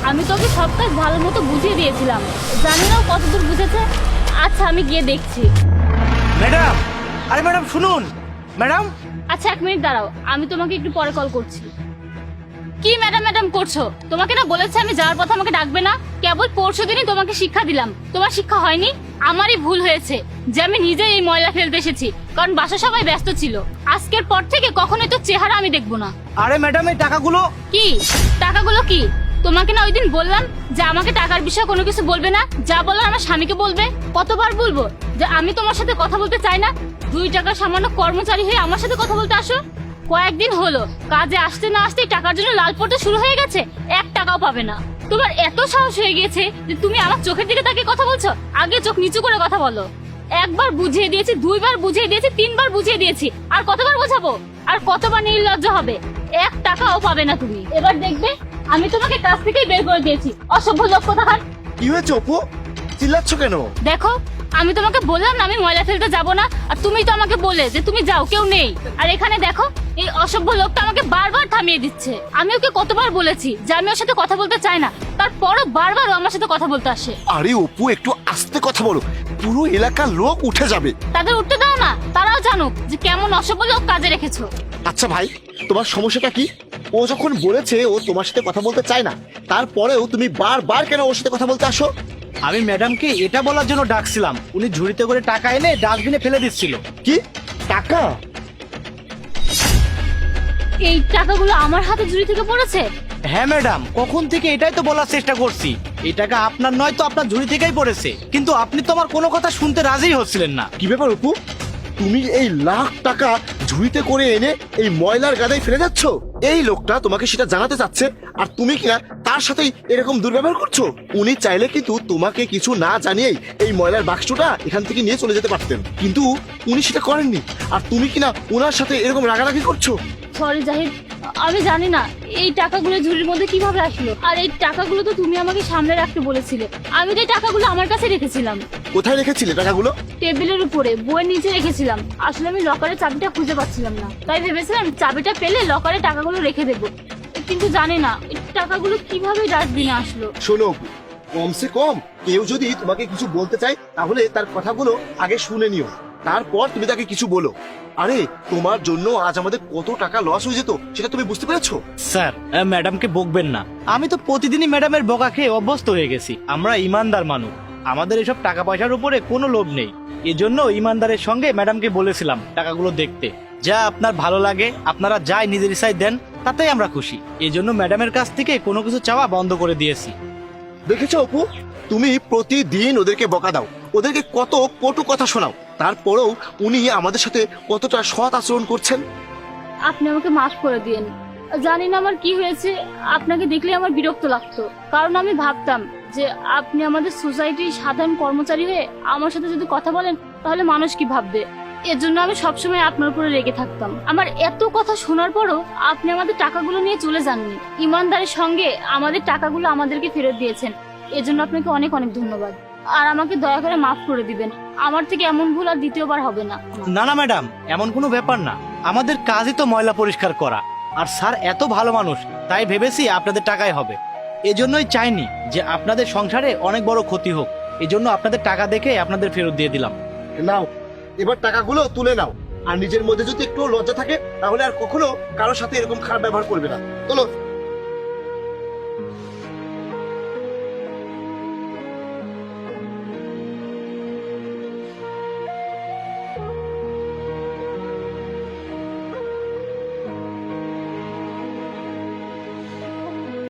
আমি তোকে সব কাজ ভালো মতো বুঝিয়ে দিয়েছিলাম, জানি না ও কতদূর বুঝেছে। আচ্ছা আমি গিয়ে দেখছি। ম্যাডাম, আরে ম্যাডাম শুনুন। ম্যাডাম, আচ্ছা 1 মিনিট দাঁড়াও, আমি তোমাকে একটু পরে কল করছি। কি ম্যাডাম ম্যাডাম করছো? তোমাকে না বলেছে আমি যাওয়ার পথে আমাকে ডাকবে না? কেবল পরশুদিনই তোমাকে শিক্ষা দিলাম, তোমার শিক্ষা হয়নি? আমারই ভুল হয়েছে যে আমি নিজেই এই ময়লা ফেলতে এসেছি, কারণ বাসা সবাই ব্যস্ত ছিল। আজকের পর থেকে কখনোই তোর চেহারা আমি দেখবো না। আরে ম্যাডাম এই টাকাগুলো। কি টাকাগুলো? কি তোমাকে না ওইদিন বললাম যে আমাকে টাকার বিষয়ে কোনো কিছু বলবে না, যা বলার আমার স্বামীকে বলবে। কতবার বলবো যে আমি তোমার সাথে কথা বলতে চাই না? 2 টাকা সামান্য কর্মচারী হয়ে আমার সাথে কথা বলতে আসো। কয়েকদিন হলো কাজে আসতে না আসতেই টাকার জন্য লাল পড়তে শুরু হয়ে গেছে, 1 টাকাও পাবে না। তোমার এত সাহস হয়ে গিয়েছে যে তুমি আমার চোখের দিকে তাকিয়ে কথা বলছো? আগে চোখ নিচু করে কথা বলো। 1 বার বুঝিয়ে দিয়েছি, 2 বার বুঝিয়ে দিয়েছি, 3 বার বুঝিয়ে দিয়েছি, আর কতবার বোঝাবো? আর কতবার নির্লজ্জ হবে? 1 টাকাও পাবে না তুমি। এবার দেখবে আমি তোমাকে কাজ থেকেই বের করে দিয়েছি, অসভ্য লোক কোথাকার। কি হয়েছে অপু, চিল্লাচ্ছ কেন? দেখো আমি তোমাকে বললাম না আমি ময়লা ফেলতে যাবো না, আর তুমি তো আমাকে বলে যে তুমি যাও, কেউ নেই। আর এখানে দেখো এই অসভ্য লোকটা আমাকে বারবার থামিয়ে দিচ্ছে। আমি ওকে কতবার বলেছি যে আমি ওর সাথে কথা বলতে চাই না, তারপরও বারবার ও আমার সাথে কথা বলতে আসে। আরে অপু একটু আস্তে কথা বলো, পুরো এলাকার লোক উঠে যাবে। তাদের উঠতে দাও না, তারাও জানুক যে কেমন অসভ্য লোক কাজে রেখেছো। আচ্ছা ভাই, তোমার সমস্যাটা কি? ও যখন বলেছে ও তোমার সাথে কথা বলতে চায় না, তারপরেও তুমি বারবার কেন ওর সাথে কথা বলতে আসো? আমি ম্যাডামকে এটা বলার জন্য ডাকছিলাম, উনি ঝুড়িতে করে টাকা এনে ডাস্টবিনে ফেলে দিচ্ছিল। কি টাকা? এই টাকাগুলো আমার হাতে ঝুড়ি থেকে পড়েছে? হ্যাঁ ম্যাডাম, কখন থেকে এটাই তো বলার চেষ্টা করছি। এই টাকা আপনার নয় তো আপনার ঝুড়ি থেকেই পড়েছে, কিন্তু আপনি তো আমার কোনো কথা শুনতে রাজিই হচ্ছিলেন না। কি ব্যাপার অপু, তুমি এই লাখ টাকা ঝুড়িতে করে এনে এই ময়লার গাদায় ফেলে যাচ্ছ? এই লোকটা তোমাকে সেটা জানাতে চাচ্ছে, আর তুমি কিনা তার সাথেই এরকম দুর্ব্যবহার করছো। উনি চাইলে কিন্তু তোমাকে কিছু না জানিয়েই এই ময়লার বাক্সটা এখান থেকে নিয়ে চলে যেতে পারতেন, কিন্তু উনি সেটা করেননি, আর তুমি কিনা ওনার সাথে এরকম রাগারাগি করছো। সরি জাহিদ, আমি জানি না এই টাকাগুলো ঝুড়ির মধ্যে কিভাবে আসলো। আর এই টাকাগুলো তো তুমি আমাকে সামনে রাখতে বলেছিলে, আমি তো এই টাকাগুলো আমার কাছে রেখেছিলাম। কোথায় রেখেছিলে টাকাগুলো? টেবিলের উপরে বইয়ের নিচে রেখেছিলাম। আসলে আমি লকারের চাবিটা খুঁজে পাচ্ছিলাম না, তাই ভেবেছিলাম চাবিটা পেলে লকারে টাকাগুলো রেখে দেবো, কিন্তু জানি না এই টাকাগুলো কিভাবে ডাস্টবিনে আসলো। শোনো অপু, কমসে কম কেউ যদি তোমাকে কিছু বলতে চায় তাহলে তার কথাগুলো আগে শুনে নিও, তারপর তুমি তাকে কিছু বলো। আরে তোমার জন্য আজ আমাদের কত টাকা লস হয়ে যেত সেটা তুমি বুঝতে পেরেছো? স্যার, ম্যাডামকে বকবেন না। আমি তো প্রতিদিনই ম্যাডামের বকা খেয়ে অভ্যস্ত হয়ে গেছি। আমরা ইমানদার মানুষ, আমাদের এসব টাকা পয়সার উপরে কোনো লোভ নেই। এজন্য ইমানদারের সঙ্গে ম্যাডামকে বলেছিলাম টাকাগুলো দেখতে। যা আপনার ভালো লাগে আপনারা যাই নিজের ইচ্ছায় দেন, তাতেই আমরা খুশি। এজন্য ম্যাডামের কাছ থেকে কোনো কিছু চাওয়া বন্ধ করে দিয়েছি। দেখেছো অপু, তুমি প্রতিদিন ওদেরকে বকা দাও, ওদেরকে কত কটু কথা শোনাও, তারপরেও উনি আমাদের সাথে কতটা সৎ আচরণ করছেন। আপনি আমাকে মাফ করে দিন। জানি না আমার কি হয়েছে, আপনাকে দেখলে আমার বিরক্ত লাগতো, কারণ আমি ভাবতাম যে আপনি আমাদের সোসাইটির সাধারণ কর্মচারী হয়ে আমার সাথে যদি কথা বলেন তাহলে মানুষ কি ভাববে। এর জন্য আমি সবসময় আপনার উপরে রেগে থাকতাম। আমার এত কথা শোনার পরও আপনি আমাদের টাকাগুলো নিয়ে চলে যাননি, ইমানদারের সঙ্গে আমাদের টাকাগুলো আমাদেরকে ফেরত দিয়েছেন। এজন্য আপনাকে অনেক অনেক ধন্যবাদ। আর আমাকে দয়া করে মাফ করে দিবেন, আমার থেকে এমন ভুল আর দ্বিতীয়বার হবে না। না না ম্যাডাম, এমন কোনো ব্যাপার না। আমাদের কাজই তো ময়লা পরিষ্কার করা। আর স্যার এত ভালো মানুষ, তাই ভেবেছি আপনাদের টাকায় হবে। এজন্যই চাইনি যে আপনাদের সংসারে অনেক বড় ক্ষতি হোক। এজন্য আপনাদের টাকা দেখে আপনাদের ফেরত দিয়ে দিলাম। নাও, এবার টাকাগুলো তুলে নাও, আর নিজের মধ্যে যদি একটু লজ্জা থাকে তাহলে আর কখনো কারোর সাথে এরকম খারাপ ব্যবহার করবে না। চলো।